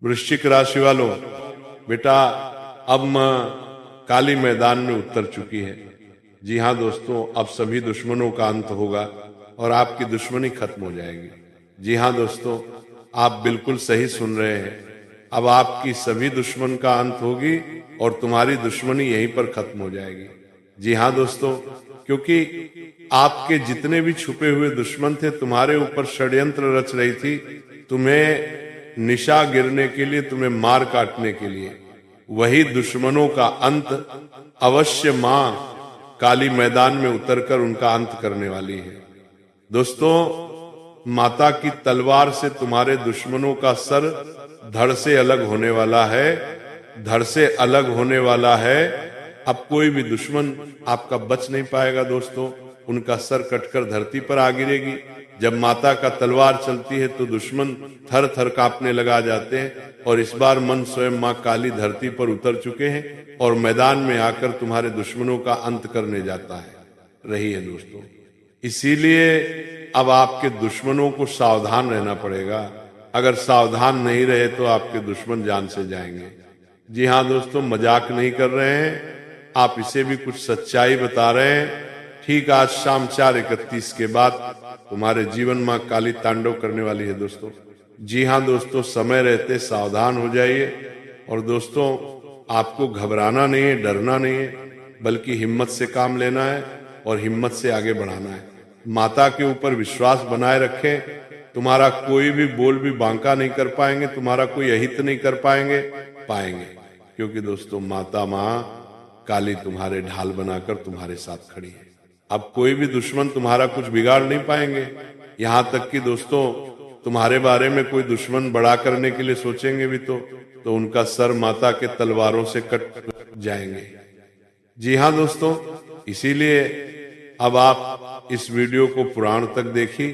वृश्चिक राशि वालों, बेटा अब मां काली मैदान में उतर चुकी है। जी हाँ दोस्तों, अब सभी दुश्मनों का अंत होगा और आपकी दुश्मनी खत्म हो जाएगी। जी हाँ दोस्तों, आप बिल्कुल सही सुन रहे हैं। अब आपकी सभी दुश्मन का अंत होगी और तुम्हारी दुश्मनी यहीं पर खत्म हो जाएगी। जी हाँ दोस्तों, क्योंकि आपके जितने भी छुपे हुए दुश्मन थे, तुम्हारे ऊपर षड्यंत्र रच रही थी, तुम्हें निशा गिरने के लिए, तुम्हें मार काटने के लिए, वही दुश्मनों का अंत अवश्य मां काली मैदान में उतरकर उनका अंत करने वाली है। दोस्तों, माता की तलवार से तुम्हारे दुश्मनों का सर धड़ से अलग होने वाला है, धड़ से अलग होने वाला है। अब कोई भी दुश्मन आपका बच नहीं पाएगा दोस्तों, उनका सर कटकर धरती पर आ गिरेगी। जब माता का तलवार चलती है तो दुश्मन थर थर कांपने लगा जाते हैं और इस बार मन स्वयं मां काली धरती पर उतर चुके हैं और मैदान में आकर तुम्हारे दुश्मनों का अंत करने जाता है। रही है दोस्तों, इसीलिए अब आपके दुश्मनों को सावधान रहना पड़ेगा। अगर सावधान नहीं रहे तो आपके दुश्मन जान से जाएंगे। जी हाँ दोस्तों, मजाक नहीं कर रहे हैं, आप इसे भी कुछ सच्चाई बता रहे हैं। ठीक आज शाम 4:31 के बाद तुम्हारे जीवन मां काली तांडव करने वाली है दोस्तों। जी हाँ दोस्तों, समय रहते सावधान हो जाइए। और दोस्तों, आपको घबराना नहीं है, डरना नहीं है, बल्कि हिम्मत से काम लेना है और हिम्मत से आगे बढ़ाना है। माता के ऊपर विश्वास बनाए रखें। तुम्हारा कोई भी बोल भी बांका नहीं कर पाएंगे, तुम्हारा कोई अहित नहीं कर पाएंगे, क्योंकि दोस्तों माता मां काली तुम्हारे ढाल बनाकर तुम्हारे साथ खड़ी है। अब कोई भी दुश्मन तुम्हारा कुछ बिगाड़ नहीं पाएंगे। यहां तक कि दोस्तों, तुम्हारे बारे में कोई दुश्मन बड़ा करने के लिए सोचेंगे भी तो उनका सर माता के तलवारों से कट जाएंगे। जी हाँ दोस्तों, इसीलिए अब आप इस वीडियो को पुराण तक देखिए,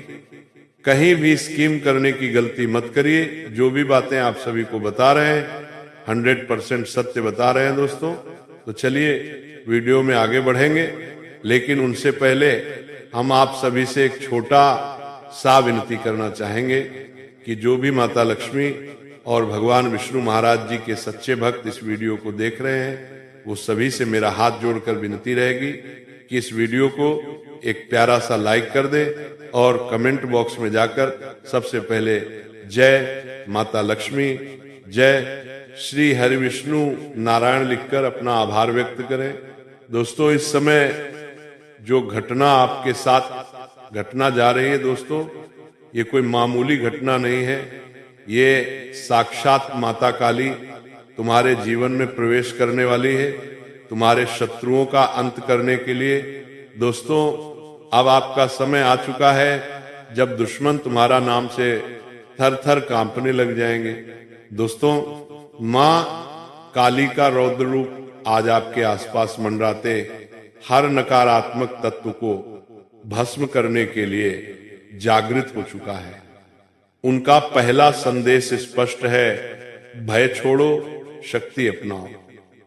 कहीं भी स्कीम करने की गलती मत करिए। जो भी बातें आप सभी को बता रहे हैं 100% सत्य बता रहे हैं दोस्तों। तो चलिए वीडियो में आगे बढ़ेंगे, लेकिन उनसे पहले हम आप सभी से एक छोटा सा विनती करना चाहेंगे कि जो भी माता लक्ष्मी और भगवान विष्णु महाराज जी के सच्चे भक्त इस वीडियो को देख रहे हैं, वो सभी से मेरा हाथ जोड़कर विनती रहेगी कि इस वीडियो को एक प्यारा सा लाइक कर दे और कमेंट बॉक्स में जाकर सबसे पहले जय माता लक्ष्मी, जय श्री हरि विष्णु नारायण लिखकर अपना आभार व्यक्त करें। दोस्तों, इस समय जो घटना आपके साथ घटना जा रही है दोस्तों, ये कोई मामूली घटना नहीं है। ये साक्षात माता काली तुम्हारे जीवन में प्रवेश करने वाली है, तुम्हारे शत्रुओं का अंत करने के लिए। दोस्तों, अब आपका समय आ चुका है जब दुश्मन तुम्हारा नाम से थर थर कांपने लग जाएंगे। दोस्तों, मां काली का रौद्र रूप आज आपके आसपास मंडराते हर नकारात्मक तत्व को भस्म करने के लिए जागृत हो चुका है। उनका पहला संदेश स्पष्ट है, भय छोड़ो, शक्ति अपनाओ।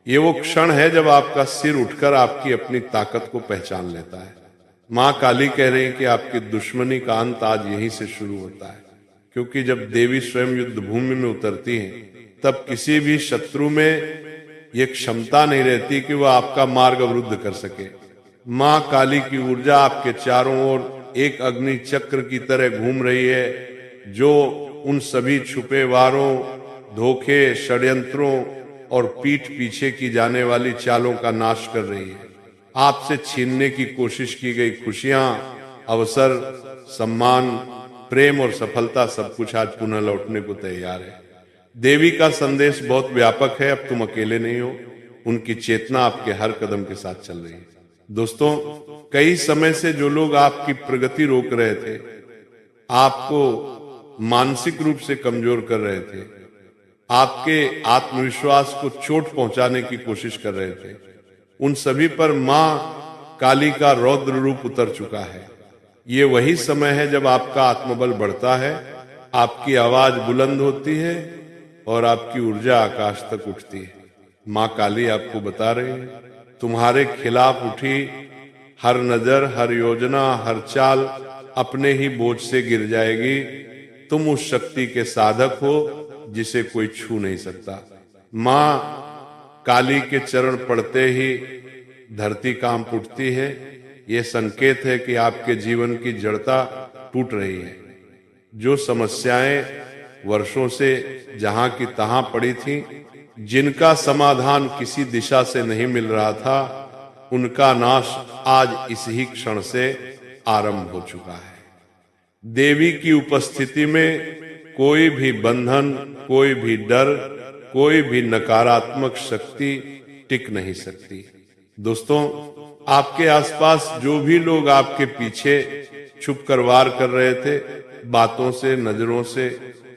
ये वो क्षण है जब आपका सिर उठकर आपकी अपनी ताकत को पहचान लेता है। मां काली कह रही है कि आपकी दुश्मनी का अंत आज यहीं से शुरू होता है, क्योंकि जब देवी स्वयं युद्ध भूमि में उतरती हैं, तब किसी भी शत्रु में ये क्षमता नहीं रहती कि वह आपका मार्ग अवरुद्ध कर सके। मां काली की ऊर्जा आपके चारों ओर एक अग्नि चक्र की तरह घूम रही है, जो उन सभी छुपे वारों, धोखे, षड्यंत्रों और पीठ पीछे की जाने वाली चालों का नाश कर रही है। आपसे छीनने की कोशिश की गई खुशियां, अवसर, सम्मान, प्रेम और सफलता सब कुछ आज पुनः लौटने को तैयार है। देवी का संदेश बहुत व्यापक है, अब तुम अकेले नहीं हो। उनकी चेतना आपके हर कदम के साथ चल रही है। दोस्तों, कई समय से जो लोग आपकी प्रगति रोक रहे थे, आपको मानसिक रूप से कमजोर कर रहे थे, आपके आत्मविश्वास को चोट पहुंचाने की कोशिश कर रहे थे, उन सभी पर मां काली का रौद्र रूप उतर चुका है। ये वही समय है जब आपका आत्मबल बढ़ता है, आपकी आवाज बुलंद होती है और आपकी ऊर्जा आकाश तक उठती है। मां काली आपको बता रही है, तुम्हारे खिलाफ उठी हर नजर, हर योजना, हर चाल अपने ही बोझ से गिर जाएगी। तुम उस शक्ति के साधक हो जिसे कोई छू नहीं सकता। मां काली के चरण पड़ते ही धरती कांप उठती है। ये संकेत है कि आपके जीवन की जड़ता टूट रही है। जो समस्याएं वर्षों से जहां की तहां पड़ी थी, जिनका समाधान किसी दिशा से नहीं मिल रहा था, उनका नाश आज इस ही क्षण से आरंभ हो चुका है। देवी की उपस्थिति में कोई भी बंधन, कोई भी डर, कोई भी नकारात्मक शक्ति टिक नहीं सकती। दोस्तों, आपके आसपास जो भी लोग आपके पीछे छुप कर वार कर रहे थे, बातों से, नजरों से,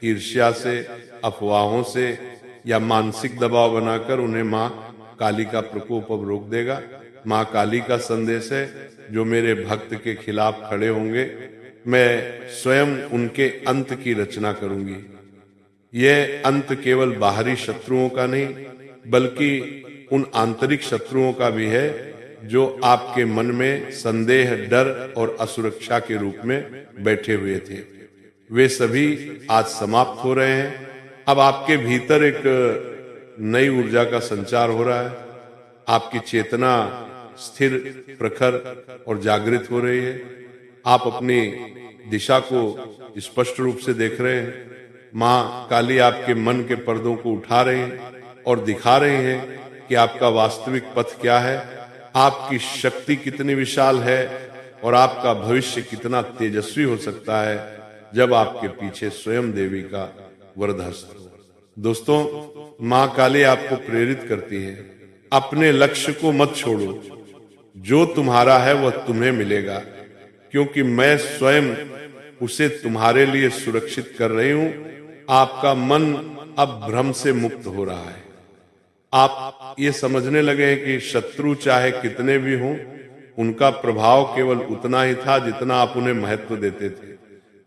ईर्ष्या से, अफवाहों से या मानसिक दबाव बनाकर, उन्हें मां काली का प्रकोप अब रोक देगा। मां काली का संदेश है, जो मेरे भक्त के खिलाफ खड़े होंगे, मैं स्वयं उनके अंत की रचना करूंगी। यह अंत केवल बाहरी शत्रुओं का नहीं, बल्कि उन आंतरिक शत्रुओं का भी है जो आपके मन में संदेह, डर और असुरक्षा के रूप में बैठे हुए थे। वे सभी आज समाप्त हो रहे हैं। अब आपके भीतर एक नई ऊर्जा का संचार हो रहा है। आपकी चेतना स्थिर, प्रखर और जागृत हो रही है। आप अपनी दिशा को स्पष्ट रूप से देख रहे हैं। मां काली आपके मन के पर्दों को उठा रही है और दिखा रही है कि आपका वास्तविक पथ क्या है, आपकी शक्ति कितनी विशाल है और आपका भविष्य कितना तेजस्वी हो सकता है जब आपके पीछे स्वयं देवी का वरदहस्त हो। दोस्तों, मां काली आपको प्रेरित करती है, अपने लक्ष्य को मत छोड़ो। जो तुम्हारा है वह तुम्हें मिलेगा, क्योंकि मैं स्वयं उसे तुम्हारे लिए सुरक्षित कर रही हूं। आपका मन अब भ्रम से मुक्त हो रहा है। आप ये समझने लगे हैं कि शत्रु चाहे कितने भी हों, उनका प्रभाव केवल उतना ही था जितना आप उन्हें महत्व देते थे।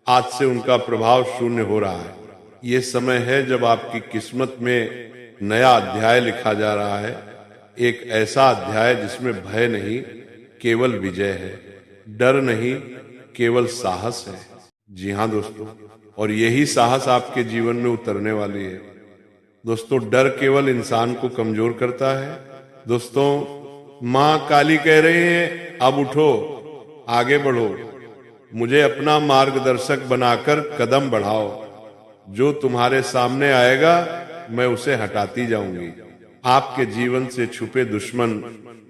आज से उनका प्रभाव शून्य हो रहा है। ये समय है जब आपकी किस्मत में नया अध्याय लिखा जा रहा है। एक ऐसा अध्याय जिसमें भय नहीं, केवल विजय है। डर नहीं, केवल साहस है। जी हाँ दोस्तों, और यही साहस आपके जीवन में उतरने वाली है। दोस्तों, डर केवल इंसान को कमजोर करता है। दोस्तों, मां काली कह रही है, अब उठो, आगे बढ़ो, मुझे अपना मार्गदर्शक बनाकर कदम बढ़ाओ। जो तुम्हारे सामने आएगा, मैं उसे हटाती जाऊंगी। आपके जीवन से छुपे दुश्मन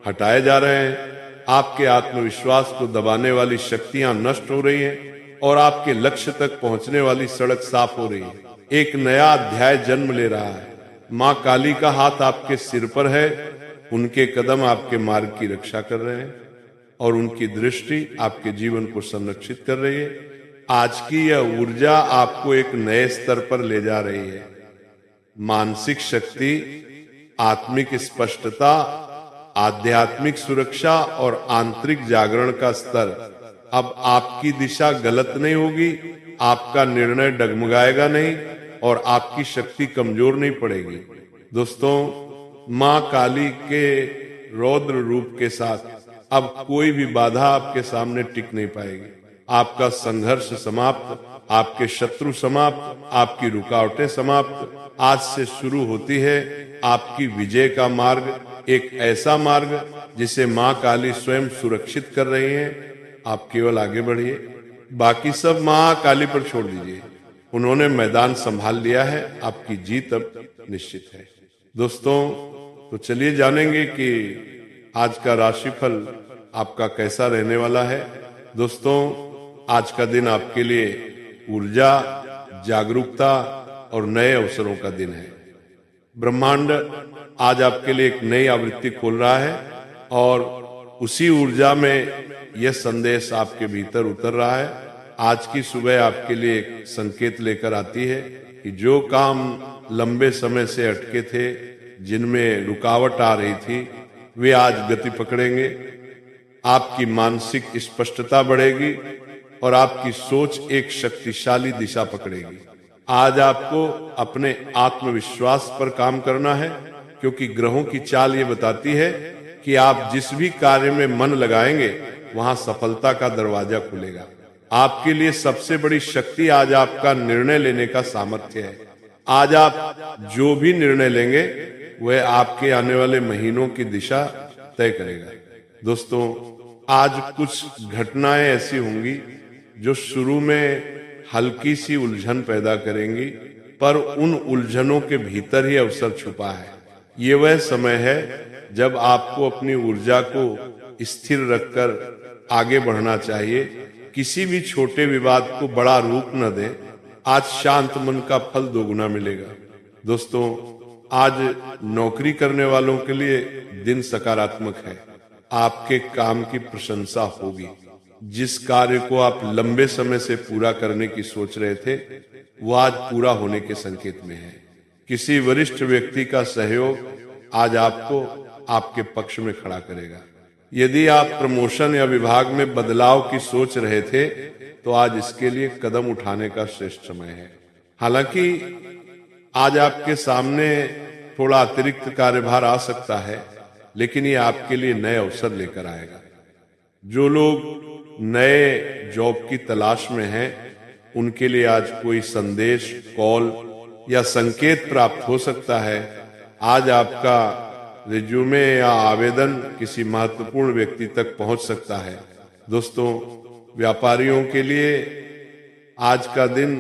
हटाए जा रहे हैं। आपके आत्मविश्वास को दबाने वाली शक्तियां नष्ट हो रही हैं और आपके लक्ष्य तक पहुंचने वाली सड़क साफ हो रही है। एक नया अध्याय जन्म ले रहा है। मां काली का हाथ आपके सिर पर है। उनके कदम आपके मार्ग की रक्षा कर रहे हैं और उनकी दृष्टि आपके जीवन को संरक्षित कर रही है। आज की यह ऊर्जा आपको एक नए स्तर पर ले जा रही है। मानसिक शक्ति, आत्मिक स्पष्टता, आध्यात्मिक सुरक्षा और आंतरिक जागरण का स्तर। अब आपकी दिशा गलत नहीं होगी, आपका निर्णय डगमगाएगा नहीं और आपकी शक्ति कमजोर नहीं पड़ेगी। दोस्तों, मां काली के रौद्र रूप के साथ अब कोई भी बाधा आपके सामने टिक नहीं पाएगी। आपका संघर्ष समाप्त, आपके शत्रु समाप्त, आपकी रुकावटें समाप्त। आज से शुरू होती है आपकी विजय का मार्ग, एक ऐसा मार्ग जिसे मां काली स्वयं सुरक्षित कर रही हैं। आप केवल आगे बढ़िए, बाकी सब मां काली पर छोड़ दीजिए। उन्होंने मैदान संभाल लिया है, आपकी जीत अब निश्चित है। दोस्तों, तो चलिए जानेंगे कि आज का राशिफल आपका कैसा रहने वाला है। दोस्तों, आज का दिन आपके लिए ऊर्जा, जागरूकता और नए अवसरों का दिन है। ब्रह्मांड आज आपके लिए एक नई आवृत्ति खोल रहा है और उसी ऊर्जा में यह संदेश आपके भीतर उतर रहा है। आज की सुबह आपके लिए एक संकेत लेकर आती है कि जो काम लंबे समय से अटके थे, जिनमें रुकावट आ रही थी, वे आज गति पकड़ेंगे। आपकी मानसिक स्पष्टता बढ़ेगी और आपकी सोच एक शक्तिशाली दिशा पकड़ेगी। आज आपको अपने आत्मविश्वास पर काम करना है, क्योंकि ग्रहों की चाल ये बताती है कि आप जिस भी कार्य में मन लगाएंगे, वहां सफलता का दरवाजा खुलेगा। आपके लिए सबसे बड़ी शक्ति आज आपका निर्णय लेने का सामर्थ्य है। आज आप जो भी निर्णय लेंगे वह आपके आने वाले महीनों की दिशा तय करेगा। दोस्तों, आज कुछ घटनाएं ऐसी होंगी जो शुरू में हल्की सी उलझन पैदा करेंगी, पर उन उलझनों के भीतर ही अवसर छुपा है। ये वह समय है जब आपको अपनी ऊर्जा को स्थिर रखकर आगे बढ़ना चाहिए। किसी भी छोटे विवाद को बड़ा रूप न दें। आज शांत मन का फल दोगुना मिलेगा। दोस्तों, आज नौकरी करने वालों के लिए दिन सकारात्मक है। आपके काम की प्रशंसा होगी। जिस कार्य को आप लंबे समय से पूरा करने की सोच रहे थे, वो आज पूरा होने के संकेत में है। किसी वरिष्ठ व्यक्ति का सहयोग आज आपको आपके पक्ष में खड़ा करेगा। यदि आप प्रमोशन या विभाग में बदलाव की सोच रहे थे, तो आज इसके लिए कदम उठाने का श्रेष्ठ समय है। हालांकि आज आपके सामने थोड़ा अतिरिक्त कार्यभार आ सकता है, लेकिन ये आपके लिए नए अवसर लेकर आएगा। जो लोग नए जॉब की तलाश में हैं, उनके लिए आज कोई संदेश, कॉल या संकेत प्राप्त हो सकता है। आज आपका रिज्यूमे या आवेदन किसी महत्वपूर्ण व्यक्ति तक पहुंच सकता है। दोस्तों, व्यापारियों के लिए आज का दिन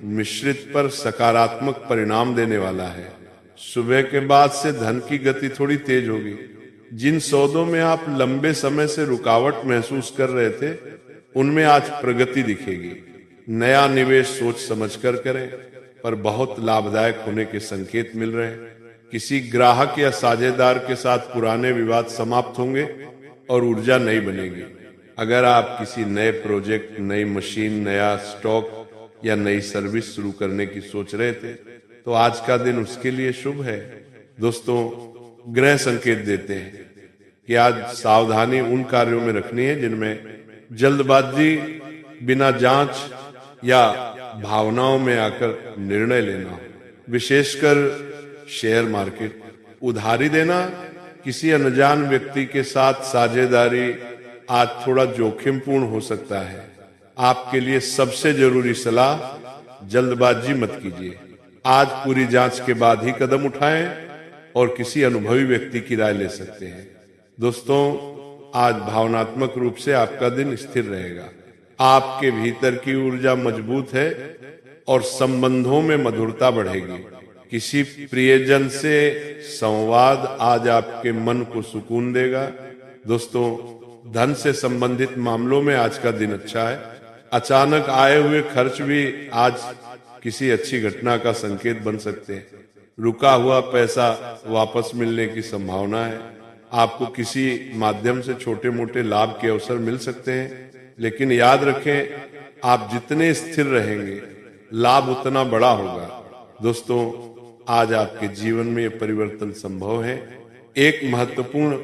मिश्रित पर सकारात्मक परिणाम देने वाला है। सुबह के बाद से धन की गति थोड़ी तेज होगी। जिन सौदों में आप लंबे समय से रुकावट महसूस कर रहे थे, उनमें आज प्रगति दिखेगी। नया निवेश सोच समझकर करें, पर बहुत लाभदायक होने के संकेत मिल रहे हैं। किसी ग्राहक या साझेदार के साथ पुराने विवाद समाप्त होंगे और ऊर्जा नई बनेगी। अगर आप किसी नए प्रोजेक्ट, नई मशीन, नया स्टॉक या नई सर्विस शुरू करने की सोच रहे थे, तो आज का दिन उसके लिए शुभ है। दोस्तों, ग्रह संकेत देते हैं कि आज सावधानी उन कार्यों में रखनी है जिनमें जल्दबाजी, बिना जांच या भावनाओं में आकर निर्णय लेना हो। विशेषकर शेयर मार्केट, उधारी देना, किसी अनजान व्यक्ति के साथ साझेदारी आज थोड़ा जोखिमपूर्ण हो सकता है। आपके लिए सबसे जरूरी सलाह, जल्दबाजी मत कीजिए। आज पूरी जांच के बाद ही कदम उठाएं और किसी अनुभवी व्यक्ति की राय ले सकते हैं। दोस्तों, आज भावनात्मक रूप से आपका दिन स्थिर रहेगा। आपके भीतर की ऊर्जा मजबूत है और संबंधों में मधुरता बढ़ेगी। किसी प्रियजन से संवाद आज आपके मन को सुकून देगा। दोस्तों, धन से संबंधित मामलों में आज का दिन अच्छा है। अचानक आए हुए खर्च भी आज किसी अच्छी घटना का संकेत बन सकते हैं। रुका हुआ पैसा वापस मिलने की संभावना है। आपको किसी माध्यम से छोटे मोटे लाभ के अवसर मिल सकते हैं, लेकिन याद रखें, आप जितने स्थिर रहेंगे, लाभ उतना बड़ा होगा। दोस्तों, आज आपके जीवन में ये परिवर्तन संभव है। एक महत्वपूर्ण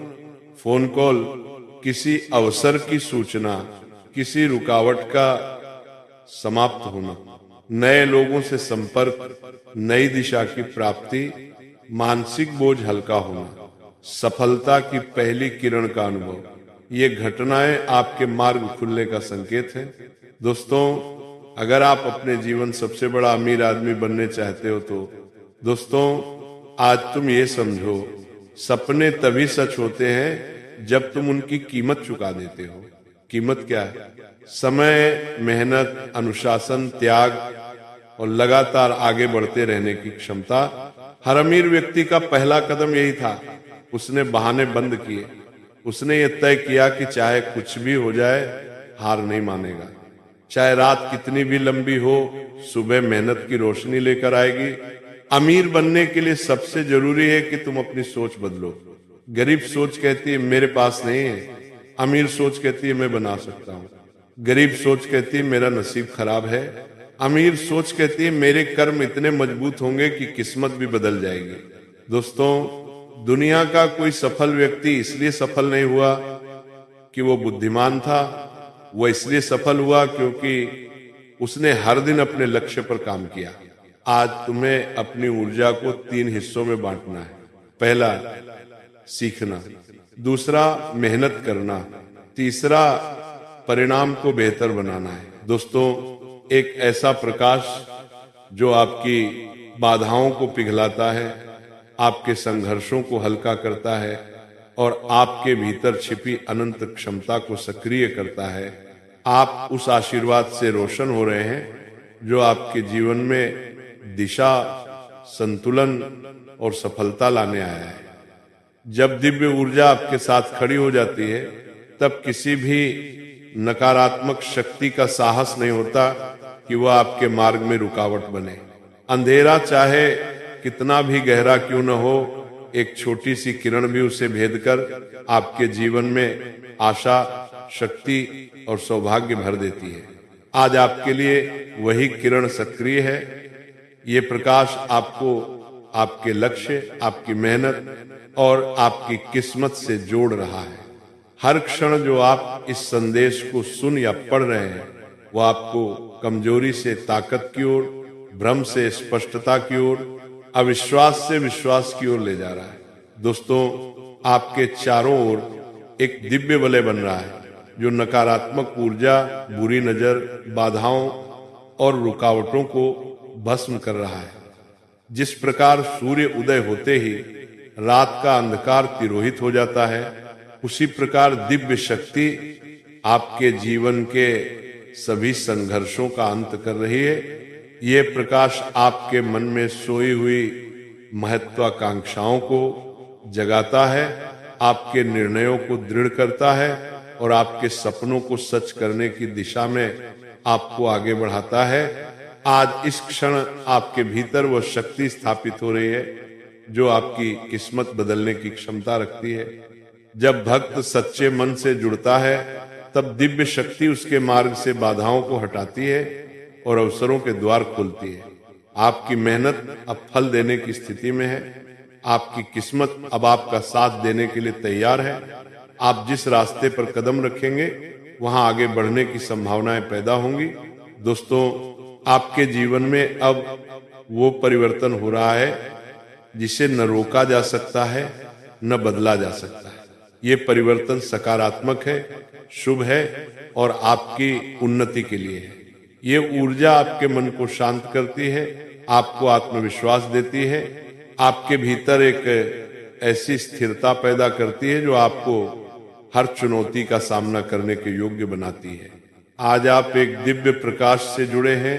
फोन कॉल, किसी अवसर की सूचना, किसी रुकावट का समाप्त होना, नए लोगों से संपर्क, नई दिशा की प्राप्ति, मानसिक बोझ हल्का होना, सफलता की पहली किरण का अनुभव, ये घटनाएं आपके मार्ग खुलने का संकेत है। दोस्तों, अगर आप अपने जीवन सबसे बड़ा अमीर आदमी बनने चाहते हो, तो दोस्तों आज तुम ये समझो, सपने तभी सच होते हैं जब तुम उनकी कीमत चुका देते हो। कीमत क्या है? समय, मेहनत, अनुशासन, त्याग और लगातार आगे बढ़ते रहने की क्षमता। हर अमीर व्यक्ति का पहला कदम यही था। उसने बहाने बंद किए। उसने ये तय किया कि चाहे कुछ भी हो जाए, हार नहीं मानेगा। चाहे रात कितनी भी लंबी हो, सुबह मेहनत की रोशनी लेकर आएगी। अमीर बनने के लिए सबसे जरूरी है कि तुम अपनी सोच बदलो। गरीब सोच कहती है मेरे पास नहीं है, अमीर सोच कहती है मैं बना सकता हूँ। गरीब सोच कहती है मेरा नसीब खराब है, अमीर सोच कहती है मेरे कर्म इतने मजबूत होंगे कि किस्मत भी बदल जाएगी। दोस्तों, दुनिया का कोई सफल व्यक्ति इसलिए सफल नहीं हुआ कि वो बुद्धिमान था, वो इसलिए सफल हुआ क्योंकि उसने हर दिन अपने लक्ष्य पर काम किया। आज तुम्हें अपनी ऊर्जा को 3 हिस्सों में बांटना है। पहला, सीखना। दूसरा, मेहनत करना। तीसरा, परिणाम को बेहतर बनाना है। दोस्तों, एक ऐसा प्रकाश जो आपकी बाधाओं को पिघलाता है, आपके संघर्षों को हल्का करता है और आपके भीतर छिपी अनंत क्षमता को सक्रिय करता है। आप उस आशीर्वाद से रोशन हो रहे हैं जो आपके जीवन में दिशा, संतुलन और सफलता लाने आया है। जब दिव्य ऊर्जा आपके साथ खड़ी हो जाती है, तब किसी भी नकारात्मक शक्ति का साहस नहीं होता कि वह आपके मार्ग में रुकावट बने। अंधेरा चाहे कितना भी गहरा क्यों न हो, एक छोटी सी किरण भी उसे भेद कर आपके जीवन में आशा, शक्ति और सौभाग्य भर देती है। आज आपके लिए वही किरण सक्रिय है। ये प्रकाश आपको आपके लक्ष्य, आपकी मेहनत और आपकी किस्मत से जोड़ रहा है। हर क्षण जो आप इस संदेश को सुन या पढ़ रहे हैं, वो आपको कमजोरी से ताकत की ओर, भ्रम से स्पष्टता की ओर, अविश्वास से विश्वास की ओर ले जा रहा है। दोस्तों, आपके चारों ओर एक दिव्य वलय बन रहा है जो नकारात्मक ऊर्जा, बुरी नजर, बाधाओं और रुकावटों को भस्म कर रहा है। जिस प्रकार सूर्य उदय होते ही रात का अंधकार तिरोहित हो जाता है, उसी प्रकार दिव्य शक्ति आपके जीवन के सभी संघर्षों का अंत कर रही है। ये प्रकाश आपके मन में सोई हुई महत्वाकांक्षाओं को जगाता है, आपके निर्णयों को दृढ़ करता है और आपके सपनों को सच करने की दिशा में आपको आगे बढ़ाता है। आज इस क्षण आपके भीतर वह शक्ति स्थापित हो रही है जो आपकी किस्मत बदलने की क्षमता रखती है। जब भक्त सच्चे मन से जुड़ता है, तब दिव्य शक्ति उसके मार्ग से बाधाओं को हटाती है और अवसरों के द्वार खोलती है। आपकी मेहनत अब फल देने की स्थिति में है। आपकी किस्मत अब आपका साथ देने के लिए तैयार है। आप जिस रास्ते पर कदम रखेंगे, वहां आगे बढ़ने की संभावनाएं पैदा होंगी। दोस्तों, आपके जीवन में अब वो परिवर्तन हो रहा है जिसे न रोका जा सकता है, न बदला जा सकता है। ये परिवर्तन सकारात्मक है, शुभ है और आपकी उन्नति के लिए है। ये ऊर्जा आपके मन को शांत करती है, आपको आत्मविश्वास देती है, आपके भीतर एक ऐसी स्थिरता पैदा करती है जो आपको हर चुनौती का सामना करने के योग्य बनाती है। आज आप एक दिव्य प्रकाश से जुड़े हैं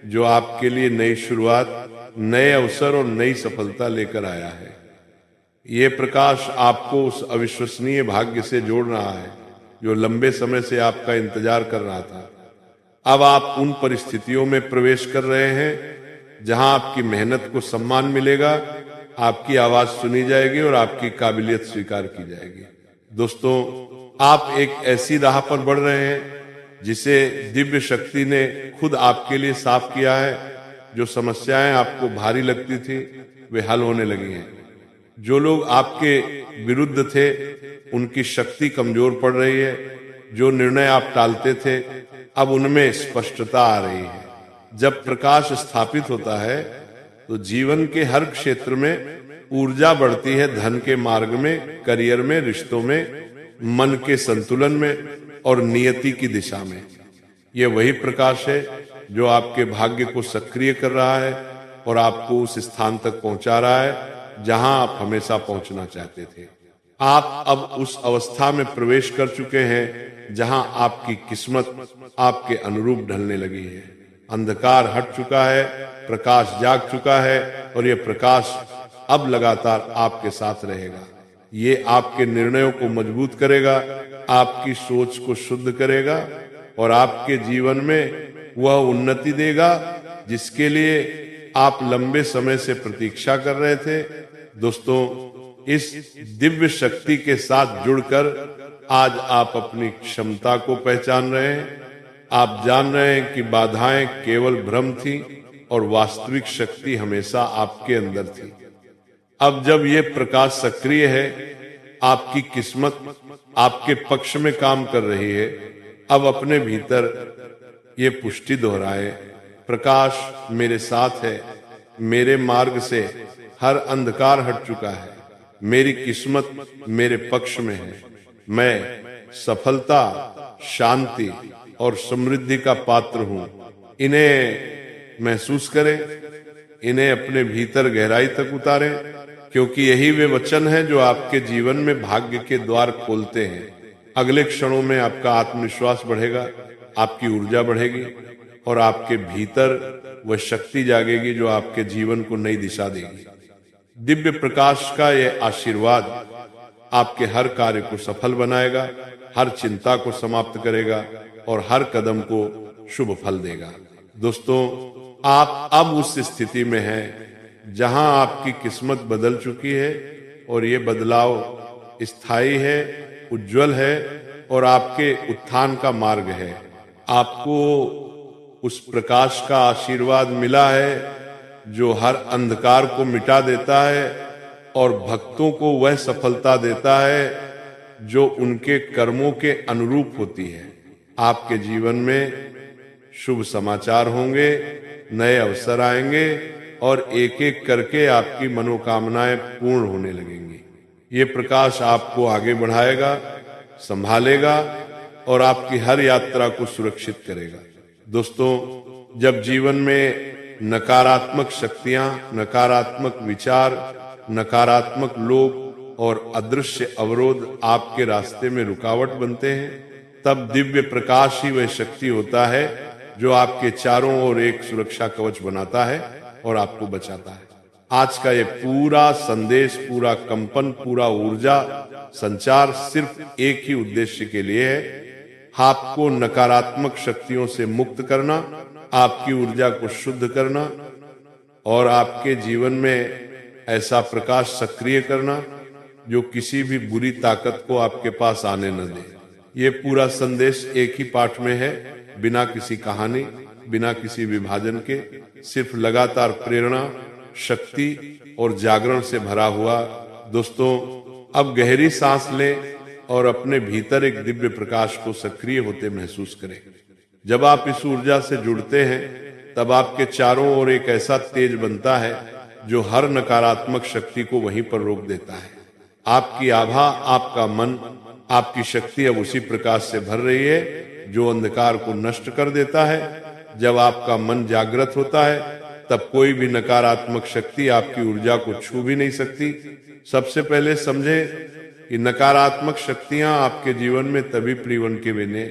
जो आपके लिए नई शुरुआत, नए अवसर और नई सफलता लेकर आया है। ये प्रकाश आपको उस अविश्वसनीय भाग्य से जोड़ रहा है जो लंबे समय से आपका इंतजार कर रहा था। अब आप उन परिस्थितियों में प्रवेश कर रहे हैं जहां आपकी मेहनत को सम्मान मिलेगा, आपकी आवाज सुनी जाएगी और आपकी काबिलियत स्वीकार की जाएगी। दोस्तों, आप एक ऐसी राह पर बढ़ रहे हैं जिसे दिव्य शक्ति ने खुद आपके लिए साफ किया है। जो समस्याएं आपको भारी लगती थी, वे हल होने लगी हैं। जो लोग आपके विरुद्ध थे, उनकी शक्ति कमजोर पड़ रही है। जो निर्णय आप टालते थे, अब उनमें स्पष्टता आ रही है। जब प्रकाश स्थापित होता है, तो जीवन के हर क्षेत्र में ऊर्जा बढ़ती है। धन के मार्ग में, करियर में, रिश्तों में, मन के संतुलन में और नियति की दिशा में। ये वही प्रकाश है जो आपके भाग्य को सक्रिय कर रहा है और आपको उस स्थान तक पहुंचा रहा है जहां आप हमेशा पहुंचना चाहते थे। आप अब उस अवस्था में प्रवेश कर चुके हैं जहां आपकी किस्मत आपके अनुरूप ढलने लगी है। अंधकार हट चुका है, प्रकाश जाग चुका है और यह प्रकाश अब लगातार आपके साथ रहेगा। ये आपके निर्णयों को मजबूत करेगा, आपकी सोच को शुद्ध करेगा और आपके जीवन में वह उन्नति देगा जिसके लिए आप लंबे समय से प्रतीक्षा कर रहे थे। दोस्तों, इस दिव्य शक्ति के साथ जुड़कर आज आप अपनी क्षमता को पहचान रहे हैं। आप जान रहे हैं कि बाधाएं केवल भ्रम थी और वास्तविक शक्ति हमेशा आपके अंदर थी। अब जब ये प्रकाश सक्रिय है, आपकी किस्मत आपके पक्ष में काम कर रही है। अब अपने भीतर ये पुष्टि दोहराए, प्रकाश मेरे साथ है, मेरे मार्ग से हर अंधकार हट चुका है, मेरी किस्मत मेरे पक्ष में है, मैं सफलता, शांति और समृद्धि का पात्र हूं। इन्हें महसूस करें इन्हें अपने भीतर गहराई तक उतारें, क्योंकि यही वे वचन हैं जो आपके जीवन में भाग्य के द्वार खोलते हैं। अगले क्षणों में आपका आत्मविश्वास बढ़ेगा, आपकी ऊर्जा बढ़ेगी और आपके भीतर वह शक्ति जागेगी जो आपके जीवन को नई दिशा देगी। दिव्य प्रकाश का यह आशीर्वाद आपके हर कार्य को सफल बनाएगा, हर चिंता को समाप्त करेगा और हर कदम को शुभ फल देगा। दोस्तों, आप अब उस स्थिति में हैं जहां आपकी किस्मत बदल चुकी है और ये बदलाव स्थायी है, उज्जवल है और आपके उत्थान का मार्ग है। आपको उस प्रकाश का आशीर्वाद मिला है जो हर अंधकार को मिटा देता है और भक्तों को वह सफलता देता है जो उनके कर्मों के अनुरूप होती है। आपके जीवन में शुभ समाचार होंगे, नए अवसर आएंगे और एक एक करके आपकी मनोकामनाएं पूर्ण होने लगेंगी। ये प्रकाश आपको आगे बढ़ाएगा, संभालेगा और आपकी हर यात्रा को सुरक्षित करेगा। दोस्तों, जब जीवन में नकारात्मक शक्तियां, नकारात्मक विचार, नकारात्मक लोग और अदृश्य अवरोध आपके रास्ते में रुकावट बनते हैं, तब दिव्य प्रकाश ही वह शक्ति होता है जो आपके चारों ओर एक सुरक्षा कवच बनाता है और आपको बचाता है। आज का ये पूरा संदेश, पूरा कंपन, पूरा ऊर्जा संचार सिर्फ एक ही उद्देश्य के लिए है, आपको नकारात्मक शक्तियों से मुक्त करना, आपकी ऊर्जा को शुद्ध करना और आपके जीवन में ऐसा प्रकाश सक्रिय करना जो किसी भी बुरी ताकत को आपके पास आने न दे। ये पूरा संदेश एक ही पाठ में है, बिना किसी कहानी, बिना किसी विभाजन के, सिर्फ लगातार प्रेरणा, शक्ति और जागरण से भरा हुआ। दोस्तों, अब गहरी सांस लें और अपने भीतर एक दिव्य प्रकाश को सक्रिय होते महसूस करें। जब आप इस ऊर्जा से जुड़ते हैं तब आपके चारों ओर एक ऐसा तेज बनता है जो हर नकारात्मक शक्ति को वहीं पर रोक देता है। आपकी आभा, आपका मन, आपकी शक्ति अब उसी प्रकाश से भर रही है जो अंधकार को नष्ट कर देता है। जब आपका मन जागृत होता है तब कोई भी नकारात्मक शक्ति आपकी ऊर्जा को छू भी नहीं सकती। सबसे पहले समझे कि नकारात्मक शक्तियां आपके जीवन में तभी प्रीवन के बने